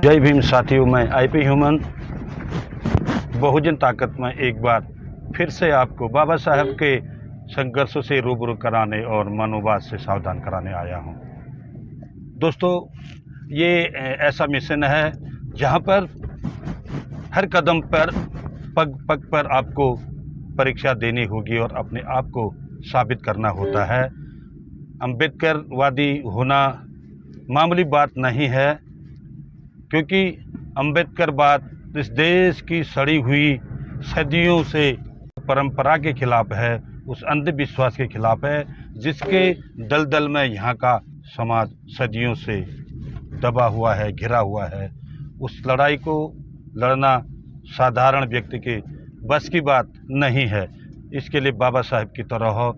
जय भीम साथियों, मैं आईपी ह्यूमन बहुजन ताकत में एक बार फिर से आपको बाबा साहब के संघर्षों से रूबरू कराने और मनोवाद से सावधान कराने आया हूं। दोस्तों, ये ऐसा मिशन है जहां पर हर कदम पर पग पग पर आपको परीक्षा देनी होगी और अपने आप को साबित करना होता है। अम्बेडकरवादी होना मामूली बात नहीं है, क्योंकि अम्बेडकरवाद इस देश की सड़ी हुई सदियों से परंपरा के खिलाफ है, उस अंधविश्वास के खिलाफ है जिसके दलदल में यहाँ का समाज सदियों से दबा हुआ है, घिरा हुआ है। उस लड़ाई को लड़ना साधारण व्यक्ति के बस की बात नहीं है। इसके लिए बाबा साहब की तरह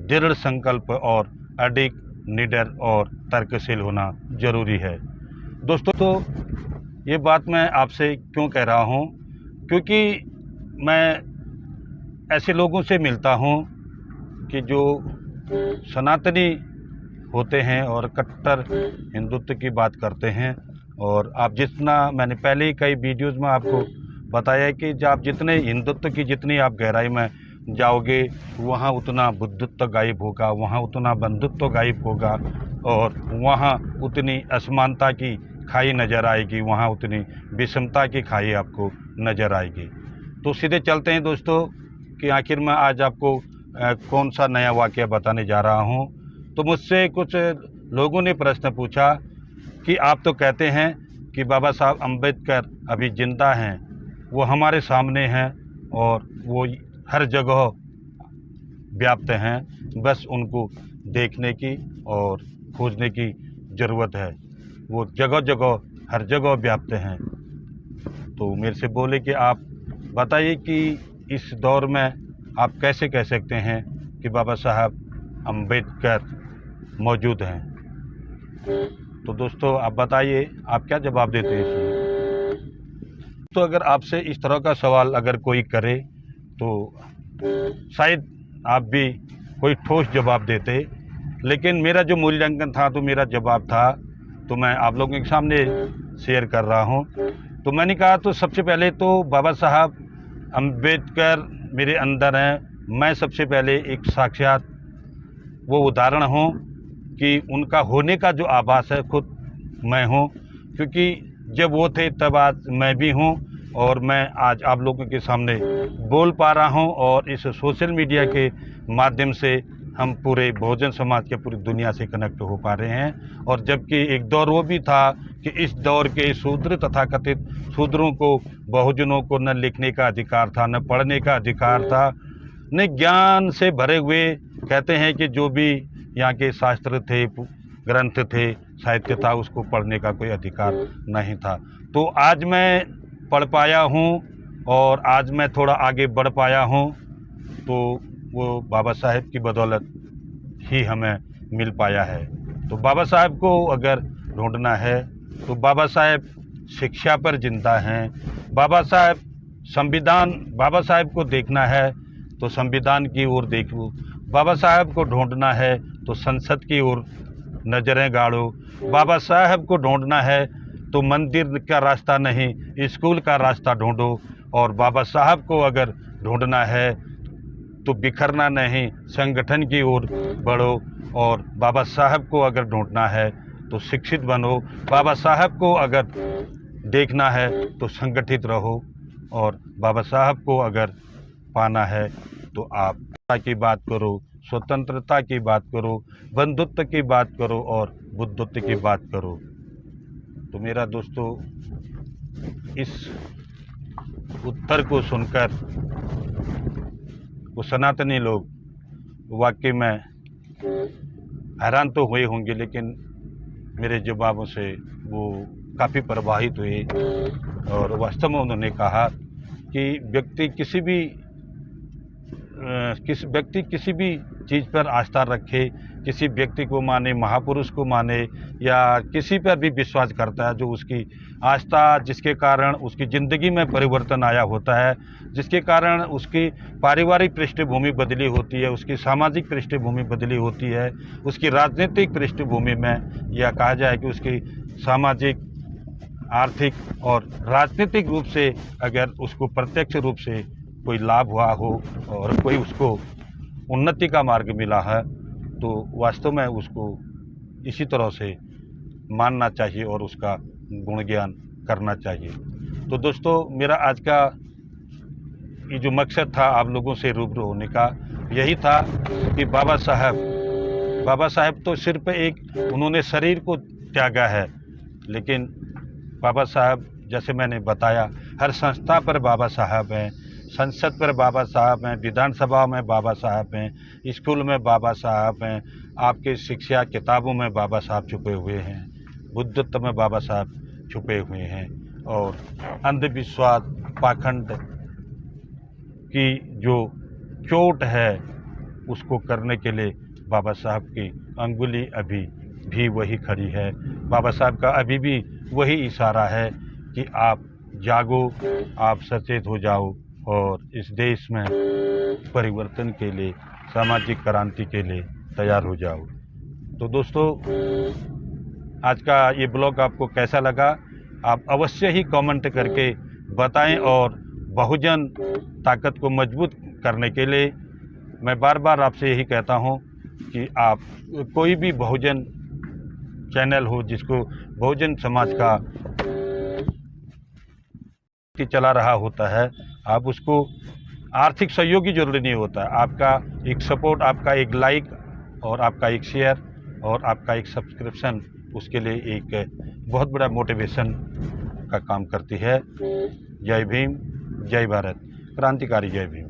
दृढ़ संकल्प और अडिग, निडर और तर्कशील होना जरूरी है। दोस्तों, तो ये बात मैं आपसे क्यों कह रहा हूँ, क्योंकि मैं ऐसे लोगों से मिलता हूँ कि जो सनातनी होते हैं और कट्टर हिंदुत्व की बात करते हैं। और आप जितना, मैंने पहले ही कई वीडियोज़ में आपको बताया कि जब आप जितने हिंदुत्व की जितनी आप गहराई में जाओगे, वहाँ उतना बुद्धत्व गायब होगा, वहाँ उतना बंधुत्व गायब होगा और वहाँ उतनी असमानता की खाई नज़र आएगी, वहाँ उतनी विषमता की खाई आपको नज़र आएगी। तो सीधे चलते हैं दोस्तों कि आखिर में आज आपको कौन सा नया वाक़या बताने जा रहा हूँ। तो मुझसे कुछ लोगों ने प्रश्न पूछा कि आप तो कहते हैं कि बाबा साहब अम्बेडकर अभी ज़िंदा हैं, वो हमारे सामने हैं और वो हर जगह व्याप्त हैं, बस उनको देखने की और खोजने की ज़रूरत है। वो जगह जगह हर जगह व्याप्त हैं। तो मेरे से बोले कि आप बताइए कि इस दौर में आप कैसे कह सकते हैं कि बाबा साहब अम्बेडकर मौजूद हैं। तो दोस्तों, आप बताइए, आप क्या जवाब देते हैं इसमें? तो अगर आपसे इस तरह का सवाल अगर कोई करे तो शायद आप भी कोई ठोस जवाब देते, लेकिन मेरा जो मूल्यांकन था, तो मेरा जवाब था, तो मैं आप लोगों के सामने शेयर कर रहा हूं। तो मैंने कहा, तो सबसे पहले तो बाबा साहब अम्बेडकर मेरे अंदर हैं। मैं सबसे पहले एक साक्षात वो उदाहरण हूं कि उनका होने का जो आभास है खुद मैं हूं, क्योंकि जब वो थे तब आज मैं भी हूं और मैं आज आप लोगों के सामने बोल पा रहा हूं और इस सोशल मीडिया के माध्यम से हम पूरे बहुजन समाज के पूरी दुनिया से कनेक्ट हो पा रहे हैं। और जबकि एक दौर वो भी था कि इस दौर के शूद्र तथाकथित शूद्रों को, बहुजनों को न लिखने का अधिकार था, न पढ़ने का अधिकार था, न ज्ञान से भरे हुए, कहते हैं कि जो भी यहाँ के शास्त्र थे, ग्रंथ थे, साहित्य था, उसको पढ़ने का कोई अधिकार नहीं था। तो आज मैं पढ़ पाया हूँ और आज मैं थोड़ा आगे बढ़ पाया हूँ, तो वो बाबा साहब की बदौलत ही हमें मिल पाया है। तो बाबा साहब को अगर ढूंढना है तो बाबा साहब शिक्षा पर जिंदा हैं। बाबा साहब को देखना है तो संविधान की ओर देखो। बाबा साहब को ढूंढना है तो संसद की ओर नजरें गाड़ो। बाबा साहब को ढूंढना है तो मंदिर का रास्ता नहीं, स्कूल का रास्ता ढूंढो। और बाबा साहब को अगर ढूंढना है तो बिखरना नहीं, संगठन की ओर बढ़ो। और बाबा साहब को अगर ढूंढना है तो शिक्षित बनो। बाबा साहब को अगर देखना है तो संगठित रहो। और बाबा साहब को अगर पाना है तो आप की बात करो, स्वतंत्रता की बात करो, बंधुत्व की बात करो और बुद्धत्व की बात करो। तो मेरा दोस्तों, इस उत्तर को सुनकर वो सनातनी लोग वाकई में हैरान तो हुए होंगे, लेकिन मेरे जवाबों से वो काफ़ी प्रभावित हुए। और वास्तव में उन्होंने कहा कि व्यक्ति किसी भी चीज़ पर आस्था रखे, किसी व्यक्ति को माने, महापुरुष को माने, या किसी पर भी विश्वास करता है जो उसकी आस्था, जिसके कारण उसकी ज़िंदगी में परिवर्तन आया होता है, जिसके कारण उसकी पारिवारिक पृष्ठभूमि बदली होती है, उसकी सामाजिक पृष्ठभूमि बदली होती है, उसकी राजनीतिक पृष्ठभूमि में, या कहा जाए कि उसकी सामाजिक आर्थिक और राजनीतिक रूप से अगर उसको प्रत्यक्ष रूप से कोई लाभ हुआ हो और कोई उसको उन्नति का मार्ग मिला है, तो वास्तव में उसको इसी तरह से मानना चाहिए और उसका गुणगान करना चाहिए। तो दोस्तों, मेरा आज का ये जो मकसद था आप लोगों से रूबरू होने का, यही था कि बाबा साहब तो सिर्फ एक उन्होंने शरीर को त्यागा है, लेकिन बाबा साहब, जैसे मैंने बताया, हर संस्था पर बाबा साहब हैं, संसद पर बाबा साहब हैं, विधानसभा में बाबा साहब हैं, स्कूल में बाबा साहब हैं, आपके शिक्षा किताबों में बाबा साहब छुपे हुए हैं, बुद्धत्व में बाबा साहब छुपे हुए हैं, और अंधविश्वास पाखंड की जो चोट है उसको करने के लिए बाबा साहब की अंगुली अभी भी वही खड़ी है। बाबा साहब का अभी भी वही इशारा है कि आप जागो, आप सचेत हो जाओ और इस देश में परिवर्तन के लिए, सामाजिक क्रांति के लिए तैयार हो जाओ। तो दोस्तों, आज का ये ब्लॉग आपको कैसा लगा, आप अवश्य ही कमेंट करके बताएं। और बहुजन ताकत को मजबूत करने के लिए मैं बार बार आपसे यही कहता हूं कि आप कोई भी बहुजन चैनल हो जिसको बहुजन समाज का चला रहा होता है, आप उसको आर्थिक सहयोग की जरूरी नहीं होता है। आपका एक सपोर्ट, आपका एक लाइक और आपका एक शेयर और आपका एक सब्सक्रिप्शन उसके लिए एक बहुत बड़ा मोटिवेशन का काम करती है। जय भीम, जय भारत, क्रांतिकारी जय भीम।